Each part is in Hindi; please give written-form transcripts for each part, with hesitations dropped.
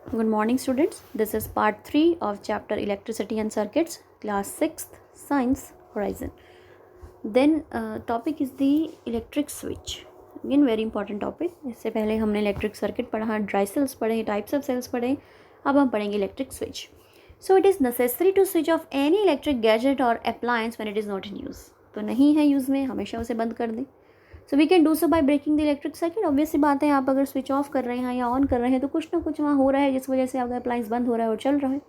Good morning, students. This is part 3 of chapter Electricity and Circuits, class 6th, Science Horizon. Then topic is the electric switch. Again, very important topic. इससे पहले हमने electric circuit पढ़ा, dry cells पढ़े, types of cells पढ़े. अब हम पढ़ेंगे electric switch. So it is necessary to switch off any electric gadget or appliance when it is not in use. तो नहीं है यूज़ में, हमेशा उसे बंद कर दें. So we can do so by breaking the electric circuit. Obvious सी बात है, आप अगर स्विच ऑफ कर रहे हैं या ऑन कर रहे हैं तो कुछ ना कुछ वहाँ हो रहा है जिस वजह से आपका अप्लायंस बंद हो रहा है और चल रहा है.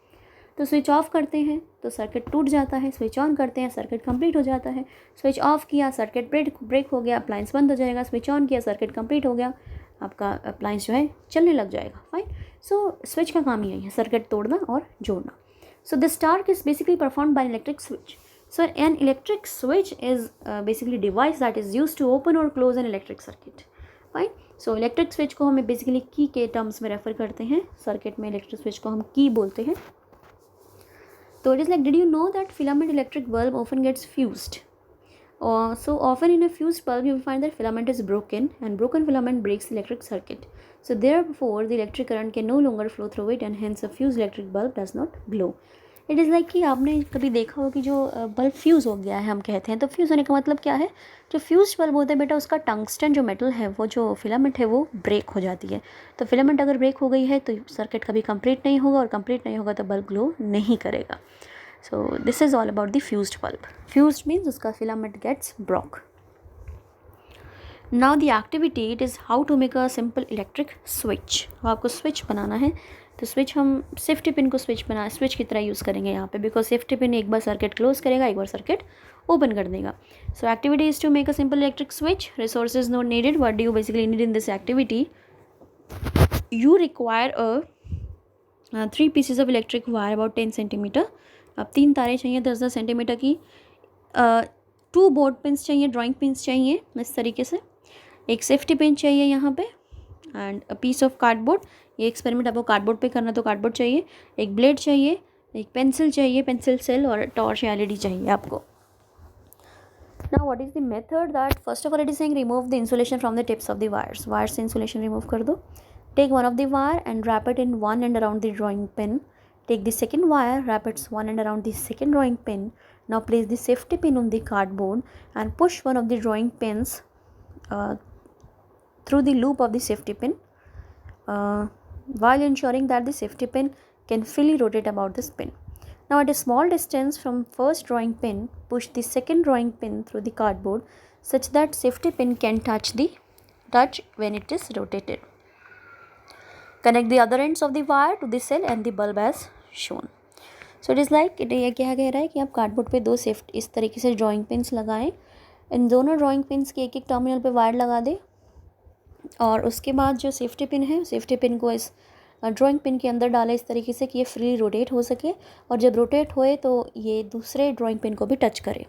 तो स्विच ऑफ करते हैं तो सर्किट टूट जाता है, स्विच ऑन करते हैं सर्किट कंप्लीट हो जाता है. स्विच ऑफ किया सर्किट ब्रेक हो गया, अप्लायंस बंद हो जाएगा. स्विच ऑन किया सर्किट कंप्लीट हो गया, आपका अप्लायंस जो है चलने लग जाएगा. फाइन. सो स्विच का काम यही है, सर्किट तोड़ना और जोड़ना. So this task is basically performed by an electric switch. So an electric switch is basically a device that is used to open or close an electric circuit. Fine. So electric switch को हमें basically key के terms में refer करते हैं. Circuit में electric switch को हम key बोलते हैं. So it is like, did you know that filament electric bulb often gets fused? So often in a fused bulb you will find that filament is broken, and broken filament breaks the electric circuit. So therefore the electric current can no longer flow through it, and hence a fused electric bulb does not glow. It is like कि आपने कभी देखा हो कि जो बल्ब फ्यूज़ हो गया है, हम कहते हैं, तो फ्यूज़ होने का मतलब क्या है. जो फ्यूज़ बल्ब होता है बेटा, उसका टंगस्टन जो मेटल है, वो जो फिलामेंट है वो ब्रेक हो जाती है. तो फिलामेंट अगर ब्रेक हो गई है तो सर्किट कभी कंप्लीट नहीं होगा, और कंप्लीट नहीं होगा तो बल्ब ग्लो नहीं करेगा. So this is all about the fused bulb. Fused means उसका filament gets broke. Now the activity it is how to make a simple electric switch. आपको स्विच बनाना है, तो स्विच हम सेफ्टी पिन को स्विच की तरह यूज़ करेंगे यहाँ पे, बिकॉज सेफ्टी पिन एक बार सर्किट क्लोज करेगा, एक बार सर्किट ओपन कर देगा. So activity is to make a simple electric switch. Resources not needed. What do you basically need in this activity? You require a 3 pieces of electric wire about 10 centimetre. अब 3 तारें चाहिए 10-10 सेंटीमीटर की. 2 बोर्ड पिन्स चाहिए, ड्राइंग पिन्स चाहिए इस तरीके से. एक सेफ्टी पिन चाहिए यहाँ पे, and a piece of cardboard. ये एक्सपेरिमेंट आपको कार्डबोर्ड पे करना तो कार्डबोर्ड चाहिए. एक ब्लेड चाहिए, एक पेंसिल चाहिए, पेंसिल सेल, और टॉर्च या एलईडी चाहिए आपको. Now what is the method? That first of all it is saying remove the insulation from the tips of the wires. Wire से इंसुलेशन रिमूव कर दो. Take one of the wire and wrap it in one end around the drawing pin. Take the second wire, wrap its one end around the second drawing pin. Now place the safety pin on the cardboard and push one of the drawing pins uh, through the loop of the safety pin, while ensuring that the safety pin can freely rotate about the spin. Now at a small distance from first drawing pin, push the second drawing pin through the cardboard such that safety pin can touch when it is rotated. Connect the other ends of the wire to the cell and the bulb as shown. So it is like, ये क्या कह रहा है कि आप कार्डबोर्ड पे 2 इस तरीके से ड्राइंग पिन्स लगाएं. इन दोनों ड्राइंग पिन्स के एक टर्मिनल पे वायर लगा दें, और उसके बाद जो सेफ्टी पिन है, सेफ्टी पिन को इस ड्राइंग पिन के अंदर डालें इस तरीके से कि ये फ्री रोटेट हो सके, और जब रोटेट होए तो ये दूसरे ड्राइंग पिन को भी टच करे.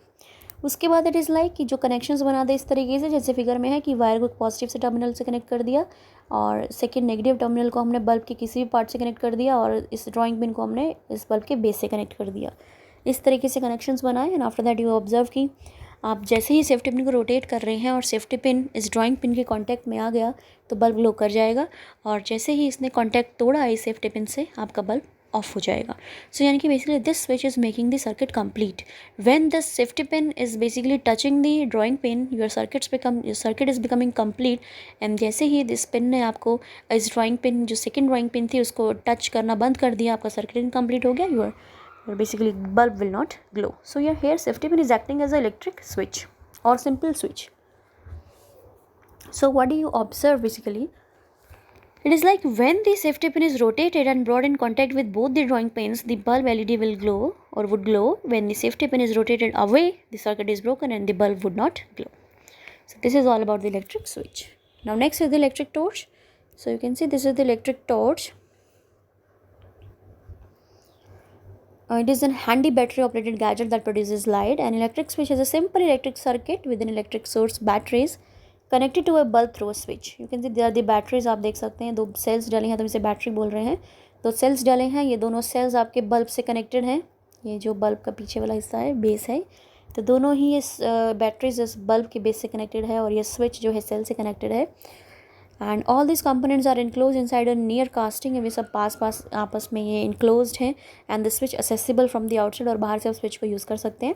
उसके बाद इट इज़ लाइक कि जो कनेक्शंस बना दे इस तरीके से, जैसे फिगर में है कि वायर को पॉजिटिव से टर्मिनल से कनेक्ट कर दिया, और सेकंड नेगेटिव टर्मिनल को हमने बल्ब के किसी भी पार्ट से कनेक्ट कर दिया, और इस ड्राइंग पिन को हमने इस बल्ब के बेस से कनेक्ट कर दिया. इस तरीके से कनेक्शंस बनाए. And after that you observe कि आप जैसे ही सेफ्टी पिन को रोटेट कर रहे हैं और सेफ्टी पिन इस ड्राइंग पिन के कांटेक्ट में आ गया तो बल्ब ग्लो कर जाएगा, और जैसे ही इसने कांटेक्ट तोड़ा इस सेफ्टी पिन से, आपका बल्ब ऑफ हो जाएगा. सो यानी कि basically this switch is making the circuit complete. When this safety pin is basically touching the drawing pin, your circuit is becoming complete. And जैसे ही दिस पिन ने आपको इस ड्राइंग पिन, जो सेकेंड ड्राइंग पिन थी, उसको टच करना बंद कर दिया, आपका सर्किट इनकम्प्लीट हो गया. Your basically bulb will not glow. So here safety pin is acting as an electric switch or simple switch. So what do you observe basically? It is like when the safety pin is rotated and brought in contact with both the drawing pins, the bulb LED will glow or would glow. When the safety pin is rotated away, the circuit is broken and the bulb would not glow. So this is all about the electric switch. Now next is the electric torch. So you can see this is the electric torch. It is a handy battery operated gadget that produces light. An electric switch is a simple electric circuit with an electric source batteries connected to a bulb through a switch. You can see there are the batteries. आप देख सकते हैं 2 सेल्स डाले हैं, तो इसे बैटरी बोल रहे हैं. 2 सेल्स डाले हैं, ये दोनों सेल्स आपके बल्ब से कनेक्टेड हैं. ये जो बल्ब का पीछे वाला हिस्सा है, बेस है, तो दोनों ही इस बैटरीज इस बल्ब के बेस से कनेक्टेड है, और ये स्विच जो है सेल से कनेक्टेड है. And all this components are enclose inside a near casting, ये सब पास पास आपस में ये इनक्लोज्ड हैं, and the switch accessible from the outside, और बाहर से आप स्विच को यूज़ कर सकते हैं.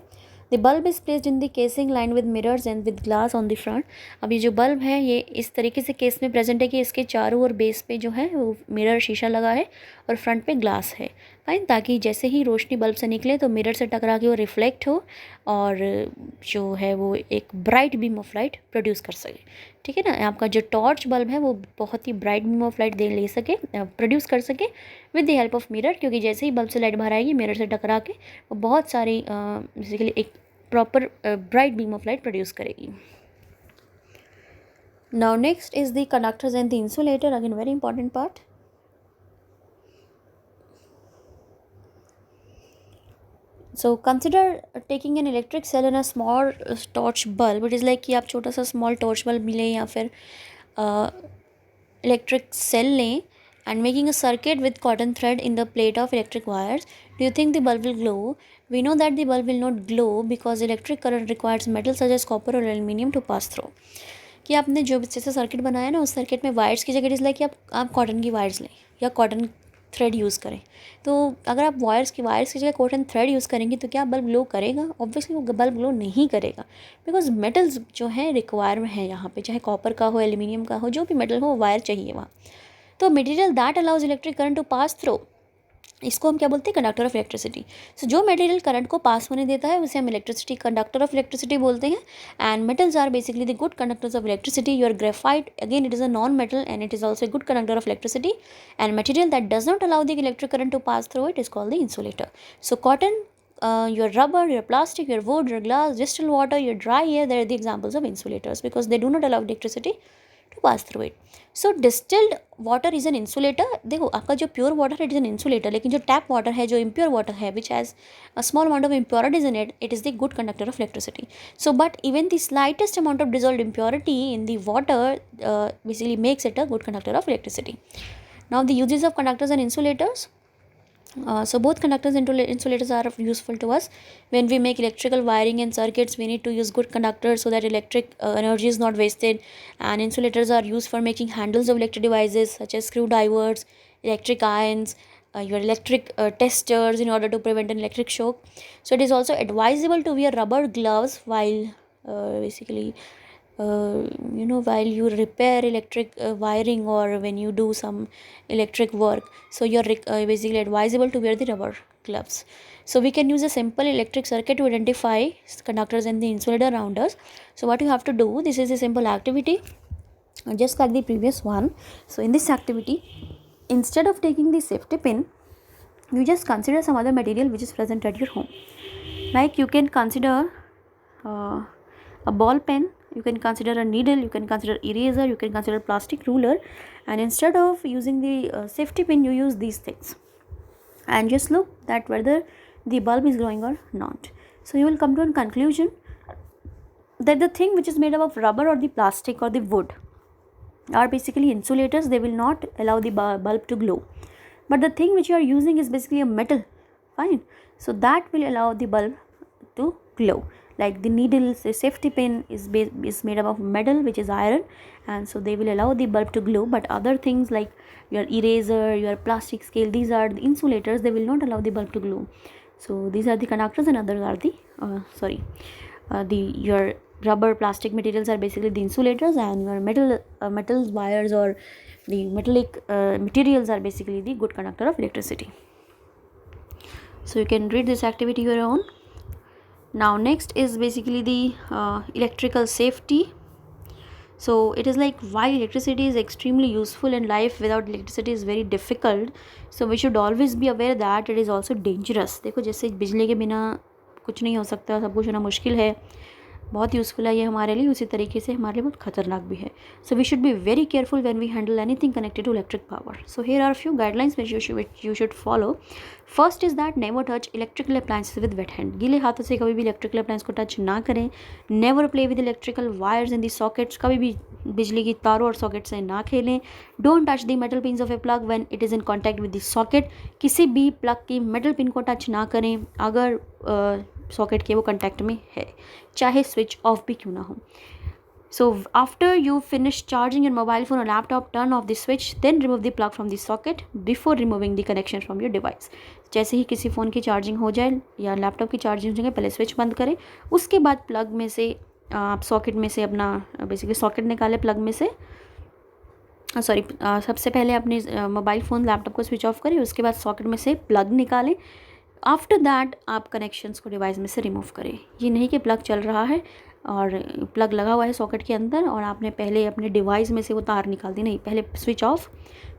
The bulb is placed in the casing line with mirrors and with glass on the front. अब ये जो बल्ब है ये इस तरीके से केस में प्रेजेंट है कि इसके चारों ओर बेस पे जो है वो मिरर शीशा लगा है और फ्रंट पे ग्लास है, फाइन, ताकि जैसे ही रोशनी बल्ब से निकले तो मिरर से टकरा के वो रिफ्लेक्ट हो और जो है वो एक bright beam of light produce कर सके. ठीक है ना, आपका जो टॉर्च बल्ब है वो बहुत ही ब्राइट बीम ऑफ लाइट ले सके, प्रोड्यूस कर सके with the help of mirror, क्योंकि जैसे ही बल्ब से लाइट बाहर आएगी मिरर से टकरा के वो बहुत सारी बेसिकली एक proper bright beam of light produce करेगी. Now next is the conductors and the insulator, again very important part. So consider taking an electric cell and a small torch bulb. It is like कि आप छोटा सा small torch bulb लें या फिर electric cell लें and making a circuit with cotton thread in the plate of electric wires. Do you think the bulb will glow? We know that the bulb will not glow because electric current requires metal such as copper or aluminium to pass through. कि आपने जो जैसे सर्किट बनाया ना उस सर्किट में वायर्स की जगह इस लाइक कि आप कॉटन की वायर्स लें या कॉटन थ्रेड यूज़ करें. तो अगर आप वायर्स की जगह कॉटन थ्रेड यूज़ करेंगे तो क्या बल्ब ग्लो करेगा? ऑब्वियसली वो बल्ब ग्लो नहीं करेगा, बिकॉज मेटल्स जो है रिक्वायरमेंट है यहाँ पे, चाहे कॉपर का हो, एल्यूमिनियम का हो, जो भी मेटल हो वायर चाहिए वहाँ. तो material that allows electric current to pass through, इसको हम क्या बोलते हैं? Conductor of electricity. सो जो मटेरियल करंट को पास होने देता है उसे हम इलेक्ट्रिसिटी कंडक्टर ऑफ इलेक्ट्रिसिटी बोलते हैं. And metals are basically the good conductors of electricity. Your graphite again it is a non metal and it is also good conductor of electricity. And material that does not allow the electric current to pass through it is called the insulator. So cotton, your rubber, your plastic, your wood, your glass, distilled water, your dry air, they are the examples of insulators because they do not allow electricity to pass through it. So distilled water is an insulator. देखो आपका जो प्योर वाटर है इट इज़ एन इंसुलेटर, लेकिन जो टैप वाटर है, जो इम्प्योर वाटर है which has a small amount of impurities in it, it is the good conductor of electricity. So but even the slightest amount of dissolved impurity in the water basically makes it a good conductor of electricity. Now the uses of conductors and insulators. So both conductors and insulators are useful to us. When we make electrical wiring and circuits, we need to use good conductors so that electric energy is not wasted. And insulators are used for making handles of electric devices such as screwdrivers, electric irons, your electric testers in order to prevent an electric shock. So it is also advisable to wear rubber gloves while basically while you repair electric wiring or when you do some electric work. So you're basically advisable to wear the rubber gloves. So we can use a simple electric circuit to identify conductors and the insulator around us. So what you have to do, this is a simple activity just like the previous one. So in this activity, instead of taking the safety pin, you just consider some other material which is present at your home. Like you can consider a ball pen, you can consider a needle, you can consider eraser, you can consider plastic ruler, and instead of using the safety pin you use these things and just look that whether the bulb is glowing or not. So you will come to a conclusion that the thing which is made up of rubber or the plastic or the wood are basically insulators. They will not allow the bulb to glow, but the thing which you are using is basically a metal, fine, so that will allow the bulb to glow. Like the needle, the safety pin is made up of metal which is iron, and so they will allow the bulb to glow. But other things like your eraser, your plastic scale, these are the insulators, they will not allow the bulb to glow. So these are the conductors and others are the your rubber, plastic materials are basically the insulators, and your metals, wires or the metallic materials are basically the good conductor of electricity. So you can read this activity your own. Now next is basically the electrical safety. So it is like while electricity is extremely useful and life without electricity is very difficult, so we should always be aware that it is also dangerous. देखो जैसे बिजली के बिना कुछ नहीं हो सकता, सब कुछ होना मुश्किल है, बहुत यूज़फुल है ये हमारे लिए, उसी तरीके से हमारे लिए बहुत खतरनाक भी है. So we should be very careful when we handle anything connected to electric power. So here are few guidelines which you should follow. First is that never touch electrical appliances with wet hand. गीले हाथों से कभी भी इलेक्ट्रिकल अप्लायंस को टच ना करें. Never play with electrical wires in the sockets. कभी भी बिजली की तारों और सॉकेट से ना खेलें. Don't touch the metal pins of A plug when it is in contact with the socket. किसी भी प्लग की मेटल पिन को टच ना करें अगर सॉकेट के वो कॉन्टैक्ट में है, चाहे स्विच ऑफ भी क्यों ना हो. So after you finish charging your mobile phone or laptop, turn off the switch, then remove the plug from the socket before removing the connection from your device. जैसे ही किसी फ़ोन की चार्जिंग हो जाए या लैपटॉप की चार्जिंग हो जाए, पहले स्विच बंद करें, उसके बाद प्लग में से आप सॉकेट में से अपना बेसिकली सॉकेट निकालें प्लग में से, सॉरी, सबसे पहले अपने मोबाइल फ़ोन लैपटॉप को स्विच ऑफ करें, उसके बाद सॉकेट में से प्लग निकालें। आफ्टर दैट आप कनेक्शंस को डिवाइस में से रिमूव करें। ये नहीं कि प्लग चल रहा है और प्लग लगा हुआ है सॉकेट के अंदर और आपने पहले अपने डिवाइस में से वो तार निकाल दी, नहीं, पहले स्विच ऑफ,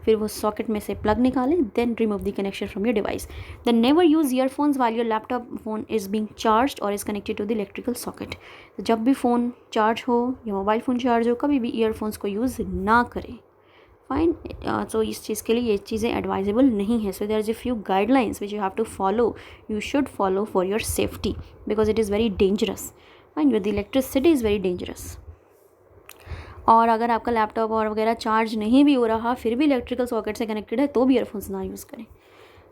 फिर वो सॉकेट में से प्लग निकालें, then remove the connection from your device. Then never use earphones while your laptop phone is being charged और is connected to the electrical socket. जब भी फ़ोन चार्ज हो या मोबाइल फ़ोन चार्ज हो, कभी भी ईयरफोन्स को यूज़ ना करें। फाइन। सो इस चीज़ के लिए ये चीज़ें एडवाइजेबल नहीं है। So there is a few guidelines which you have to follow, you should follow for your safety, because it is very dangerous and the electricity is very dangerous. और अगर आपका लैपटॉप और वगैरह चार्ज नहीं भी हो रहा, फिर भी इलेक्ट्रिकल सॉकेट से कनेक्टेड है, तो भी ईयरफोन्स ना यूज़ करें।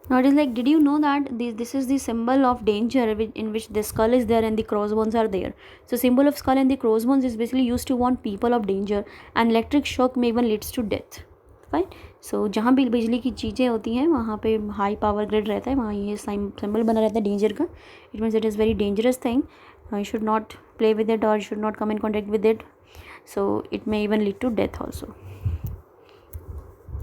Now it is like, did you know that this is the symbol of danger in which the skull is there and the crossbones are there. So symbol of skull and the crossbones is basically used to warn people of danger and electric shock may even leads to death. Fine. So जहाँ भी बिजली की चीज़ें होती हैं वहाँ पे हाई पावर ग्रिड रहता है, वहाँ ये सिंबल बना रहता है डेंजर का. It means it is very dangerous thing. You should not play with it or you should not come in contact with it. So it may even lead to death also.